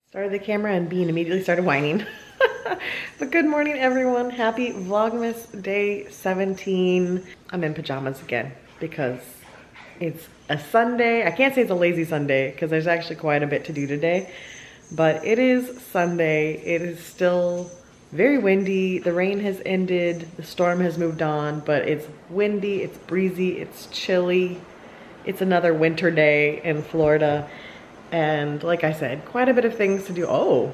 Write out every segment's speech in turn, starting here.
Started the camera and Bean immediately started whining. But good morning, everyone. Happy Vlogmas Day 17. I'm in pajamas again because it's a Sunday. I can't say it's a lazy Sunday because there's actually quite a bit to do today. But it is Sunday. It is still very windy. The rain has ended. The storm has moved on, but it's windy, it's breezy, it's chilly. It's another winter day in Florida. And like I said, quite a bit of things to do. Oh,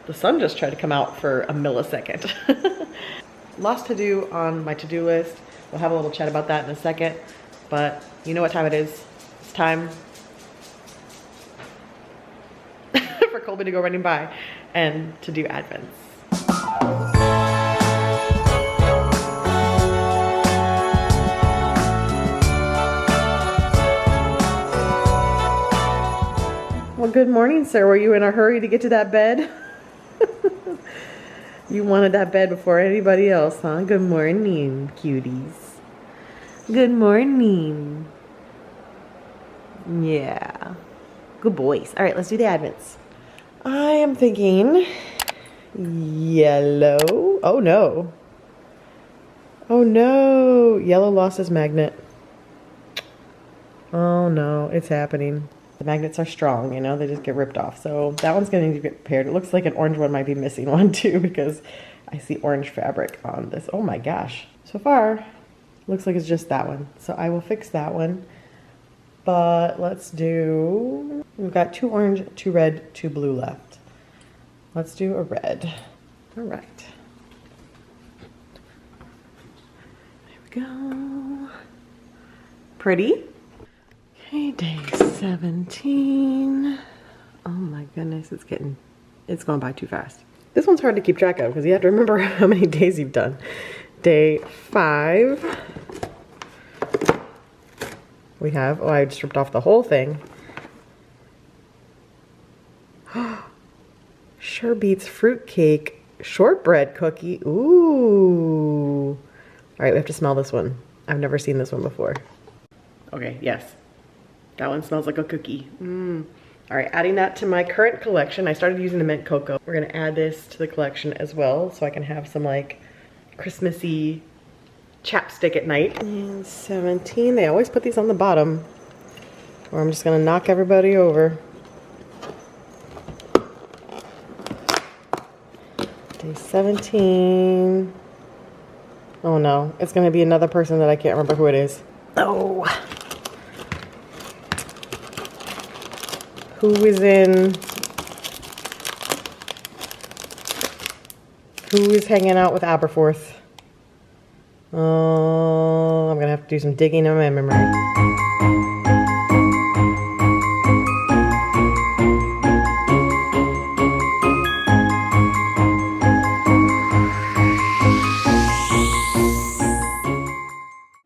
the sun just tried to come out for a millisecond. Lots to do on my to-do list. We'll have a little chat about that in a second. But you know what time it is. It's time for Colby to go running by and to do Advents. Well, good morning, sir. Were you in a hurry to get to that bed? You wanted that bed before anybody else, huh? Good morning, cuties. Good morning. Yeah. Good boys. All right, let's do the Advents. I am thinking yellow. Oh, no. Oh, no. Yellow lost his magnet. Oh, no. It's happening. The magnets are strong, you know, they just get ripped off. So that one's going to need to get repaired. It looks like an orange one might be missing one too because I see orange fabric on this. Oh my gosh. So far, looks like it's just that one. So I will fix that one. But let's do, we've got 2 orange, 2 red, 2 blue left. Let's do a red. All right. There we go. Pretty. Okay, day 17. Oh my goodness, it's going by too fast. This one's hard to keep track of because you have to remember how many days you've done. Day 5. We have, oh, I just ripped off the whole thing. Sure beats fruitcake shortbread cookie. Ooh. All right, we have to smell this one. I've never seen this one before. Okay, yes. That one smells like a cookie. All right, adding that to my current collection. I started using the mint cocoa. We're gonna add this to the collection as well so I can have some like Christmassy chapstick at night. And 17, they always put these on the bottom or I'm just gonna knock everybody over. Day 17. Oh no, it's gonna be another person that I can't remember who it is. Oh. Who is hanging out with Aberforth? Oh, I'm gonna have to do some digging in my memory.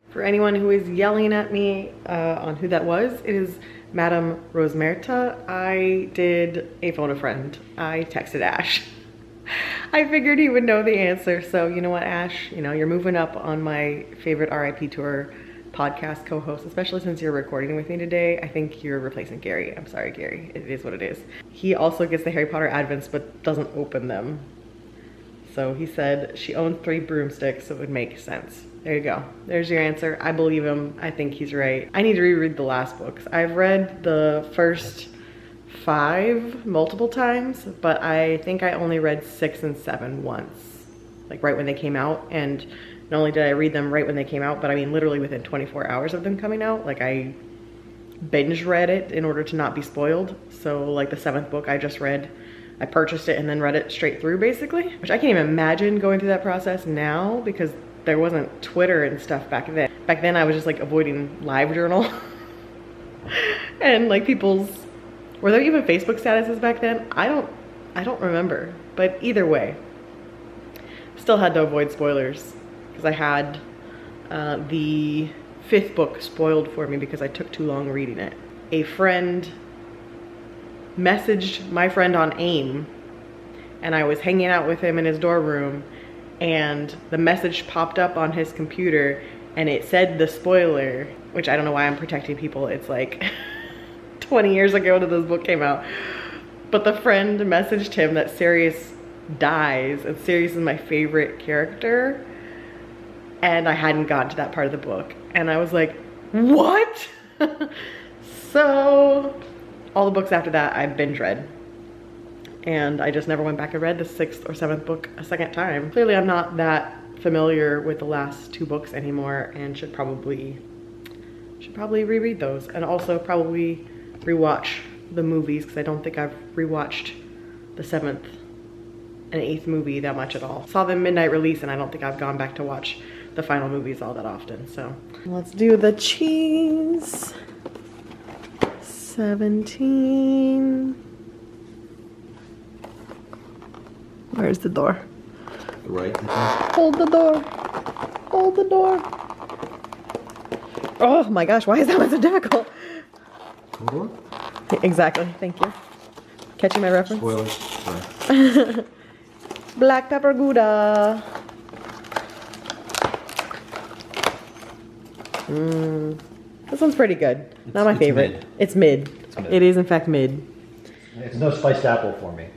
For anyone who is yelling at me on who that was, it is Madame Rosemerta. I did a phone a friend. I texted Ash. I figured he would know the answer. So you know what, Ash? You know, you're moving up on my favorite RIP Tour podcast co-host, especially since you're recording with me today. I think you're replacing Gary. I'm sorry, Gary. It is what it is. He also gets the Harry Potter Advents, but doesn't open them. So he said she owned 3 broomsticks, so it would make sense. There you go. There's your answer. I believe him. I think he's right. I need to reread the last books. I've read the first 5 multiple times, but I think I only read 6 and 7 once, like right when they came out. And not only did I read them right when they came out, but I mean literally within 24 hours of them coming out. Like I binge read it in order to not be spoiled. So like the 7th book I just read, I purchased it and then read it straight through basically, which I can't even imagine going through that process now because there wasn't Twitter and stuff back then. Back then I was just like avoiding LiveJournal and like people's, were there even Facebook statuses back then? I don't remember, but either way, still had to avoid spoilers because I had the 5th book spoiled for me because I took too long reading it. A friend messaged my friend on AIM and I was hanging out with him in his dorm room and the message popped up on his computer and it said the spoiler, which I don't know why I'm protecting people. It's like 20 years ago that this book came out. But the friend messaged him that Sirius dies, and Sirius is my favorite character. And I hadn't gotten to that part of the book. And I was like, what? So all the books after that I binge read. And I just never went back and read the 6th or 7th book a second time. Clearly I'm not that familiar with the last 2 books anymore and should probably reread those, and also probably rewatch the movies, because I don't think I've rewatched the 7th and 8th movie that much at all. Saw the midnight release and I don't think I've gone back to watch the final movies all that often. So let's do the cheese. 17. Where's the door? Right. Hold the door. Hold the door. Oh my gosh, why is that one so difficult? Hold on. Exactly, thank you. Catching my reference? Spoilers. Sorry. Black pepper Gouda. This one's pretty good. Not my favorite. Mid. It's mid. It's mid. It is in fact mid. It's no spiced apple for me.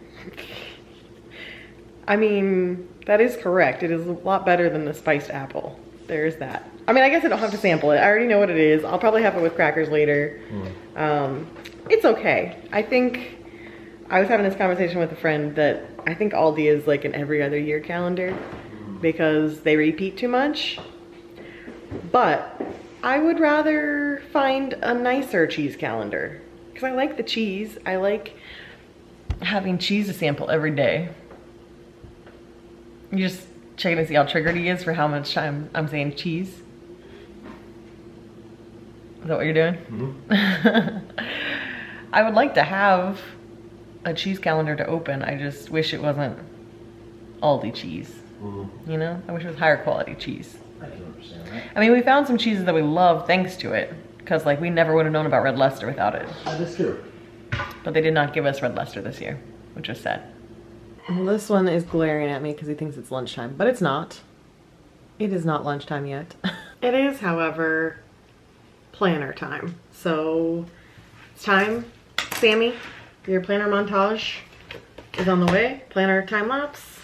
I mean, that is correct. It is a lot better than the spiced apple. There's that. I mean, I guess I don't have to sample it. I already know what it is. I'll probably have it with crackers later. It's okay. I think I was having this conversation with a friend that I think Aldi is like an every other year calendar because they repeat too much. But I would rather find a nicer cheese calendar because I like the cheese. I like having cheese to sample every day. You just checking to see how triggered he is for how much time I'm saying cheese. Is that what you're doing? Mm-hmm. I would like to have a cheese calendar to open. I just wish it wasn't Aldi cheese. Mm-hmm. You know? I wish it was higher quality cheese. I can understand that. I mean, we found some cheeses that we love thanks to it. Because, like, we never would have known about Red Leicester without it. That is true. But they did not give us Red Leicester this year, which is sad. Well, this one is glaring at me because he thinks it's lunchtime, but it's not. It is not lunchtime yet. It is, however, planner time. So it's time. Sammy, your planner montage is on the way. Planner time lapse.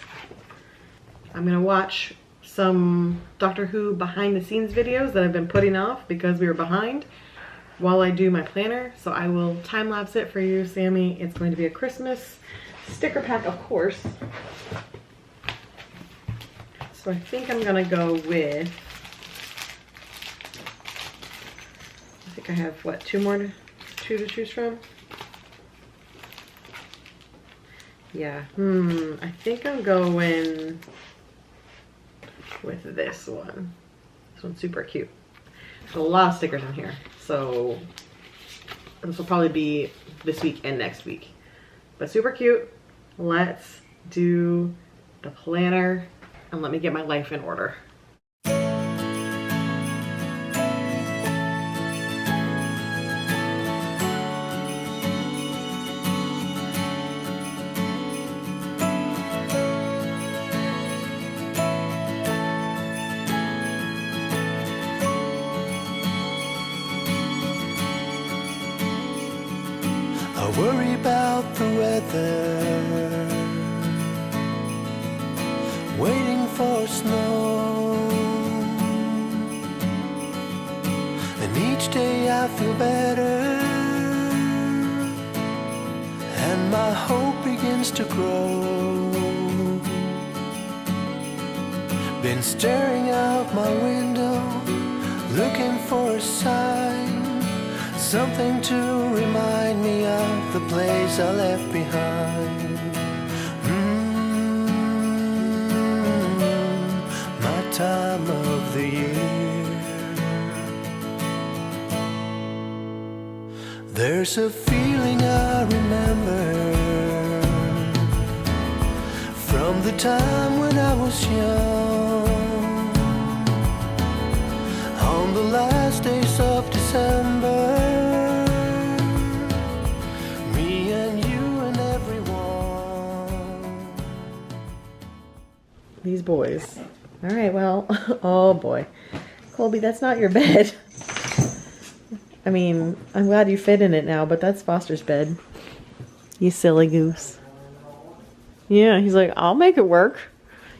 I'm gonna watch some Doctor Who behind the scenes videos that I've been putting off because we were behind while I do my planner. So I will time lapse it for you, Sammy. It's going to be a Christmas sticker pack, of course. So I think I'm gonna go with, I think I have what, two to choose from? Yeah, I think I'm going with this one. This one's super cute. There's a lot of stickers in here, so this will probably be this week and next week. But super cute. Let's do the planner and let me get my life in order. I worry about the weather, waiting for snow, and each day I feel better, and my hope begins to grow. Been staring out my window, looking for a sign, something to remind me of the place I left behind. My time of the year. There's a feeling I remember from the time when I was young, on the last days of December. These boys. All right, well, oh boy. Colby, that's not your bed. I mean, I'm glad you fit in it now, but that's Foster's bed. You silly goose. Yeah, he's like, I'll make it work.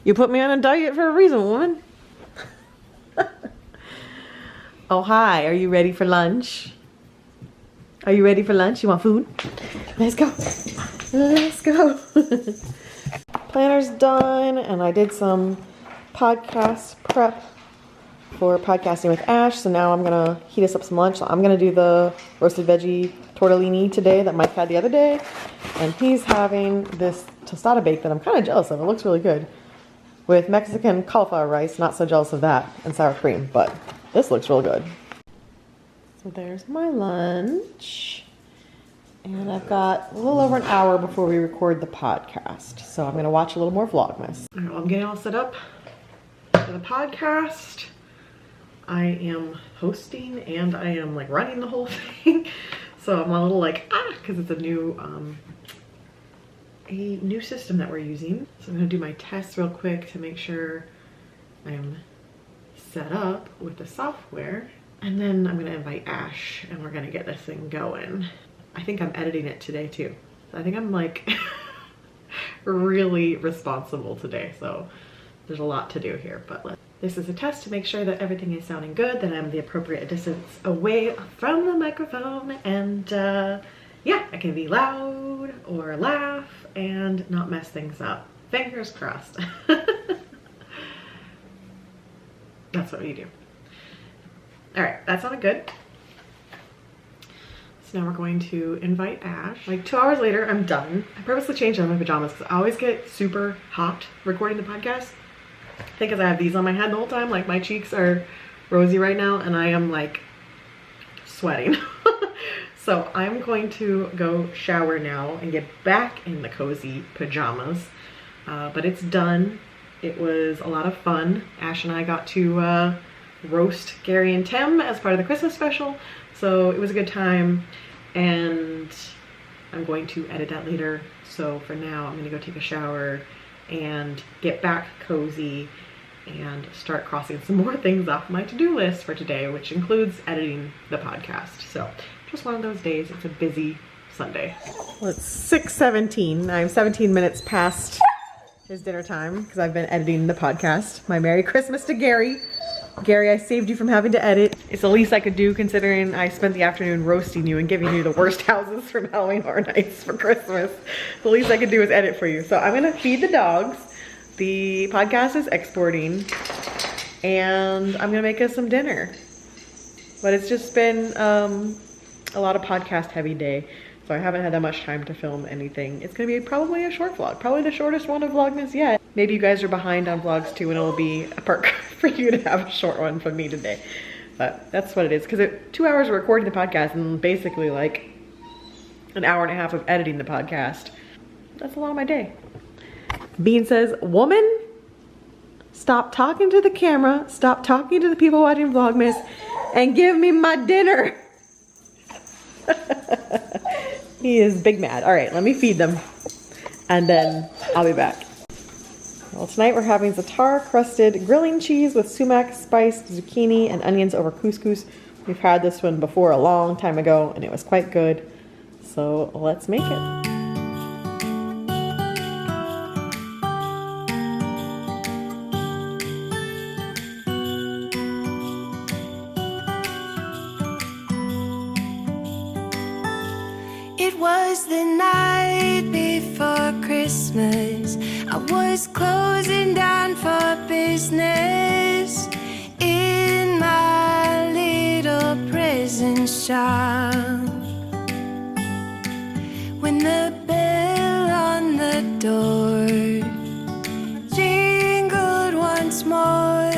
You put me on a diet for a reason, woman. Oh, hi. Are you ready for lunch? Are you ready for lunch? You want food? Let's go. Let's go. Planner's done, and I did some podcast prep for podcasting with Ash. So now I'm gonna heat us up some lunch. I'm gonna do the roasted veggie tortellini today that Mike had the other day, and he's having this tostada bake that I'm kind of jealous of. It looks really good with Mexican cauliflower rice. Not so jealous of that, and sour cream, but this looks real good. So there's my lunch. And I've got a little over an hour before we record the podcast. So I'm gonna watch a little more Vlogmas. All right, well, I'm getting all set up for the podcast. I am hosting and I am like running the whole thing. So I'm a little like, because it's a new system that we're using. So I'm gonna do my tests real quick to make sure I'm set up with the software, and then I'm gonna invite Ash and we're gonna get this thing going. I think I'm editing it today too. So I think I'm like really responsible today, so there's a lot to do here, but this is a test to make sure that everything is sounding good, that I'm the appropriate distance away from the microphone, and yeah, I can be loud or laugh and not mess things up. Fingers crossed. That's what you do. All right, that sounded good. So now we're going to invite Ash. Like 2 hours later, I'm done. I purposely changed out my pajamas because I always get super hot recording the podcast. I think because I have these on my head the whole time, like my cheeks are rosy right now and I am like sweating. So I'm going to go shower now and get back in the cozy pajamas. But it's done. It was a lot of fun. Ash and I got to roast Gary and Tim as part of the Christmas special. So it was a good time, and I'm going to edit that later. So for now, I'm gonna go take a shower and get back cozy and start crossing some more things off my to-do list for today, which includes editing the podcast. So just one of those days. It's a busy Sunday. Well, it's 6:17. I'm 17 minutes past his dinner time because I've been editing the podcast. My Merry Christmas to Gary. Gary, I saved you from having to edit. It's the least I could do considering I spent the afternoon roasting you and giving you the worst houses from Halloween Horror Nights for Christmas. The least I could do is edit for you. So I'm gonna feed the dogs. The podcast is exporting and I'm gonna make us some dinner. But it's just been a lot of podcast heavy day. So I haven't had that much time to film anything. It's gonna be probably a short vlog, probably the shortest one of Vlogmas yet. Maybe you guys are behind on vlogs too and it'll be a perk for you to have a short one from me today. But that's what it is, because 2 hours of recording the podcast and basically like an hour and a half of editing the podcast. That's a lot of my day. Bean says, woman, stop talking to the camera, stop talking to the people watching Vlogmas, and give me my dinner. He is big mad. All right, let me feed them and then I'll be back. Well, tonight we're having za'atar crusted grilling cheese with sumac, spiced zucchini, and onions over couscous. We've had this one before a long time ago and it was quite good. So let's make it. It was the night before Christmas. I was closing down for business in my little present shop, when the bell on the door jingled once more,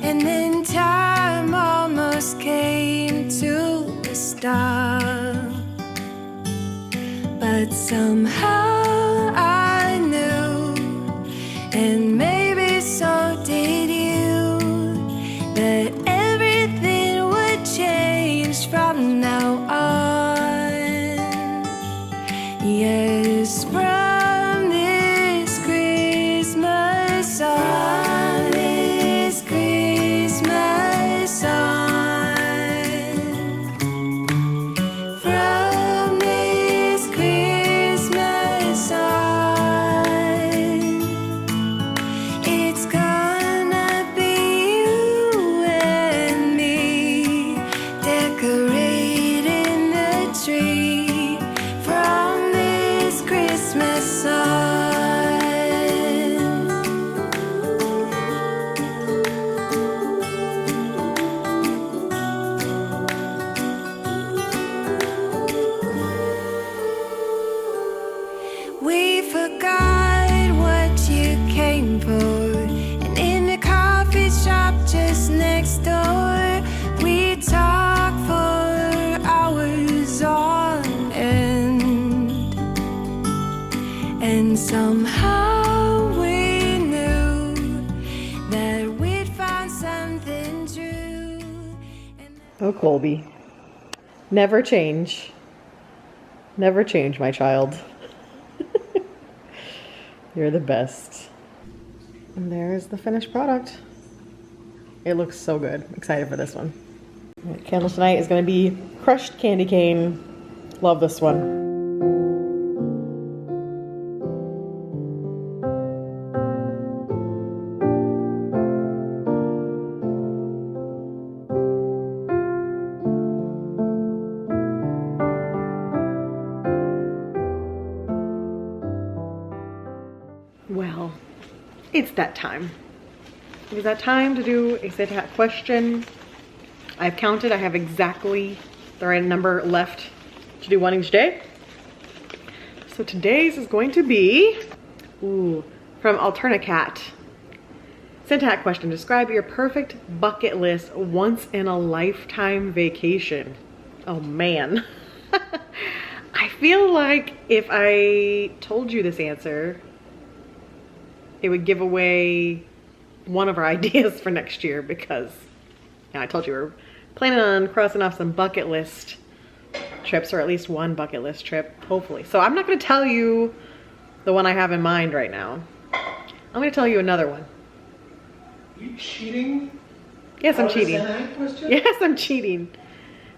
and then time almost came to a stop. But somehow I knew, and maybe so did you, that everything would change from now sun. We forgot what you came for, and in the coffee shop just next door, we talked for hours on end, and somehow we knew that we'd found something true. Oh, Colby. Never change. Never change, my child. You're the best. And there's the finished product. It looks so good. Excited for this one. All right, candle tonight is going to be crushed candy cane. Love this one. Well, it's that time. It is that time to do a Santa Hat question. I've counted, I have exactly the right number left to do one each day. So today's is going to be, from Alternacat. Santa Hat question, describe your perfect bucket list once in a lifetime vacation. Oh man. I feel like if I told you this answer, it would give away one of our ideas for next year, because I told you we're planning on crossing off some bucket list trips, or at least one bucket list trip, hopefully. So I'm not going to tell you the one I have in mind right now. I'm going to tell you another one. Are you cheating? Yes, I'm On the cheating. Santa Hat question? Yes, I'm cheating.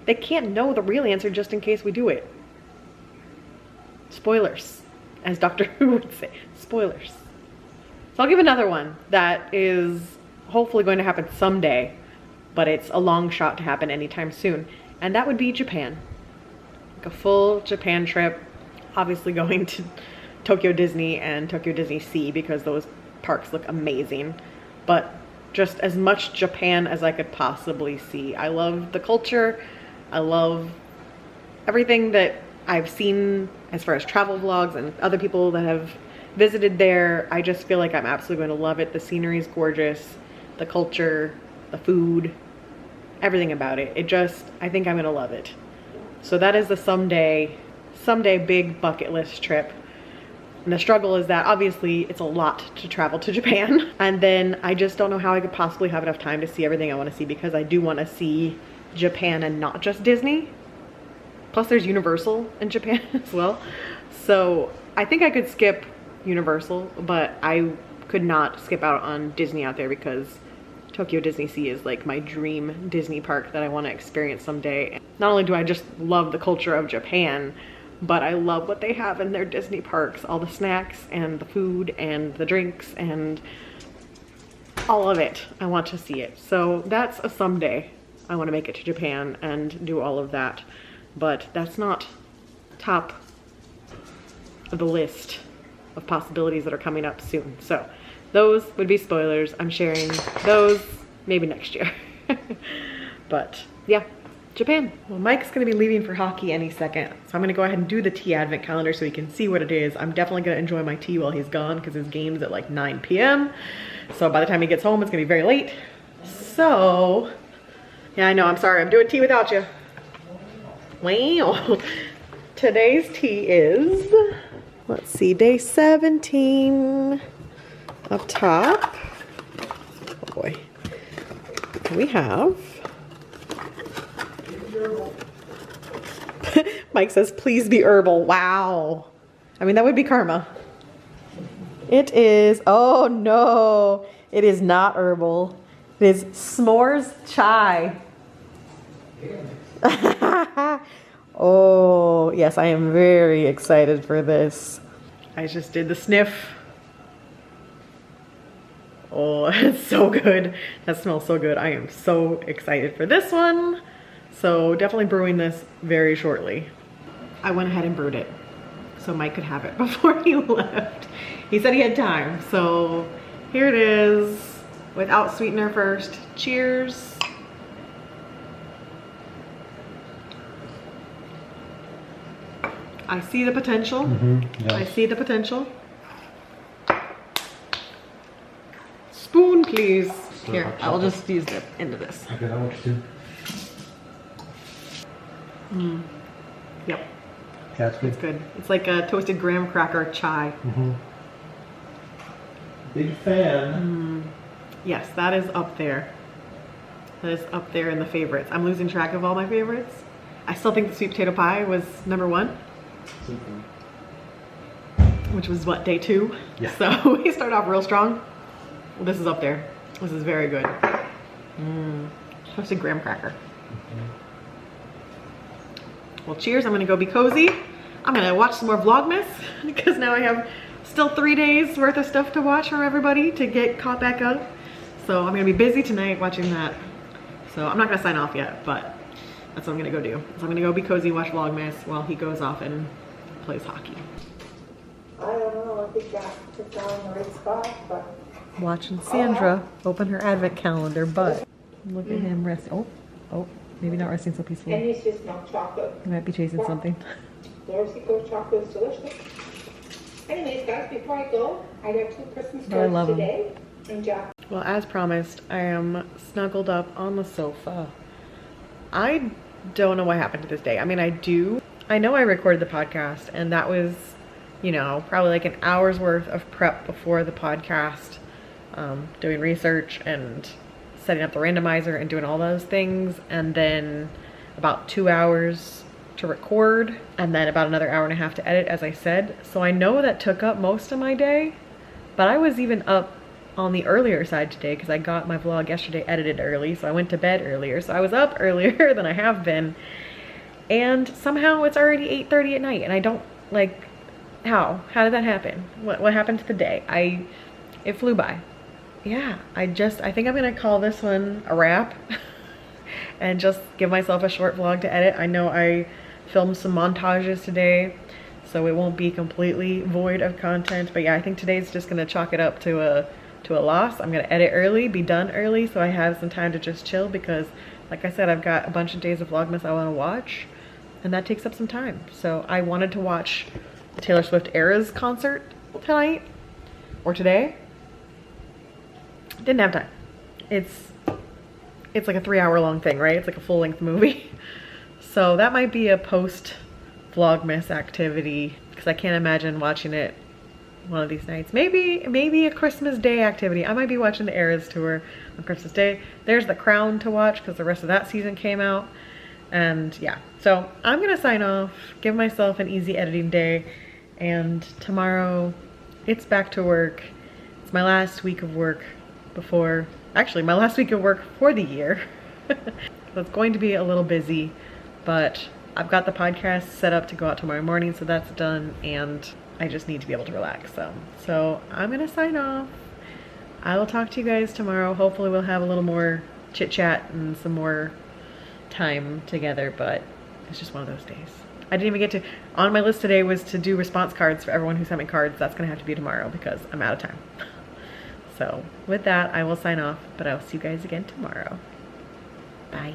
They can't know the real answer just in case we do it. Spoilers, as Doctor Who would say. Spoilers. So I'll give another one that is hopefully going to happen someday, but it's a long shot to happen anytime soon. And that would be Japan. Like a full Japan trip. Obviously going to Tokyo Disney and Tokyo Disney Sea, because those parks look amazing. But just as much Japan as I could possibly see. I love the culture. I love everything that I've seen as far as travel vlogs and other people that have visited there. I just feel like I'm absolutely going to love it. The scenery is gorgeous, the culture, the food, everything about it. I think I'm going to love it. So that is the someday big bucket list trip. And the struggle is that obviously it's a lot to travel to Japan. And then I just don't know how I could possibly have enough time to see everything I want to see, because I do want to see Japan and not just Disney. Plus there's Universal in Japan as well. So I think I could skip Universal, but I could not skip out on Disney out there, because Tokyo Disney Sea is like my dream Disney park that I want to experience someday. Not only do I just love the culture of Japan, but I love what they have in their Disney parks. All the snacks and the food and the drinks and all of it. I want to see it. So that's a someday. I want to make it to Japan and do all of that. But that's not top of the list of possibilities that are coming up soon. So those would be spoilers. I'm sharing those maybe next year. But yeah, Japan. Well, Mike's gonna be leaving for hockey any second, so I'm gonna go ahead and do the tea advent calendar so he can see what it is. I'm definitely gonna enjoy my tea while he's gone, because his game's at like 9 p.m. So by the time he gets home, it's gonna be very late. So yeah, I know, I'm sorry, I'm doing tea without you. Wow. Today's tea is, let's see, day 17 up top. Oh boy. We have, Mike says, please be herbal. Wow. I mean, that would be karma. It is, oh no, it is not herbal. It is s'mores chai. Oh, yes, I am very excited for this. I just did the sniff. Oh, it's so good. That smells so good. I am so excited for this one. So definitely brewing this very shortly. I went ahead and brewed it. so Mike could have it before he left. He said he had time, so here it is without sweetener first. Cheers. I see the potential. Yeah. I see the potential. Spoon, please. Here, I'll just use the end of this. Okay, that works too. Yep, That's good. it's good. It's like a toasted graham cracker chai. Big fan. Yes, that is up there. That is up there in the favorites. I'm losing track of all my favorites. I still think the sweet potato pie was #1. Which was what, day 2? Yeah. So we started off real strong. Well, this is up there. This is very good. Toasted graham cracker. Well, cheers. I'm gonna go be cozy. I'm gonna watch some more Vlogmas because now I have still 3 days worth of stuff to watch from everybody to get caught back up. So I'm gonna be busy tonight watching that. So I'm not gonna sign off yet, but that's what I'm gonna go do. So I'm gonna go be cozy, watch Vlogmas while he goes off and plays hockey. I don't know, I think it's all in the right spot, but Watching Sandra open her advent calendar, but look at him resting. Oh, maybe not resting so and peacefully. he's just milk chocolate. He might be chasing something. There's the goat chocolate is delicious. Anyways, guys, before I go, I got 2 Christmas Oh, I love cards 'em. today. And Jack. Well, as promised, I am snuggled up on the sofa. I don't know what happened to this day. I mean, I know I recorded the podcast, and that was, you know, probably like an hour's worth of prep before the podcast, doing research and setting up the randomizer and doing all those things, and then about 2 hours to record, and then about another hour and a half to edit, as I said. So I know that took up most of my day, but I was even up on the earlier side today because I got my vlog yesterday edited early, so I went to bed earlier. So I was up earlier than I have been, and somehow it's already 8:30 at night, and I don't, like, how did that happen? What happened to the day? It flew by. Yeah, I think I'm gonna call this one a wrap and just give myself a short vlog to edit. I know I filmed some montages today, so it won't be completely void of content, but yeah, I think today's just gonna chalk it up to a loss. I'm gonna edit early, be done early, so I have some time to just chill because, like I said, I've got a bunch of days of Vlogmas I wanna watch, and that takes up some time. So I wanted to watch the Taylor Swift Eras concert tonight, or today. Didn't have time. It's like a 3-hour long thing, right? It's like a full-length movie. So that might be a post Vlogmas activity because I can't imagine watching it one of these nights. Maybe a Christmas Day activity. I might be watching the Eras tour on Christmas Day. There's The Crown to watch because the rest of that season came out. And yeah, so I'm gonna sign off, give myself an easy editing day, and tomorrow it's back to work. It's my last week of work my last week of work for the year. So it's going to be a little busy, but I've got the podcast set up to go out tomorrow morning, so that's done, and I just need to be able to relax. So I'm gonna sign off. I will talk to you guys tomorrow. Hopefully we'll have a little more chit chat and some more time together, but it's just one of those days. I didn't even get to, on my list today was to do response cards for everyone who sent me cards. That's gonna have to be tomorrow because I'm out of time. So with that, I will sign off, but I will see you guys again tomorrow. Bye.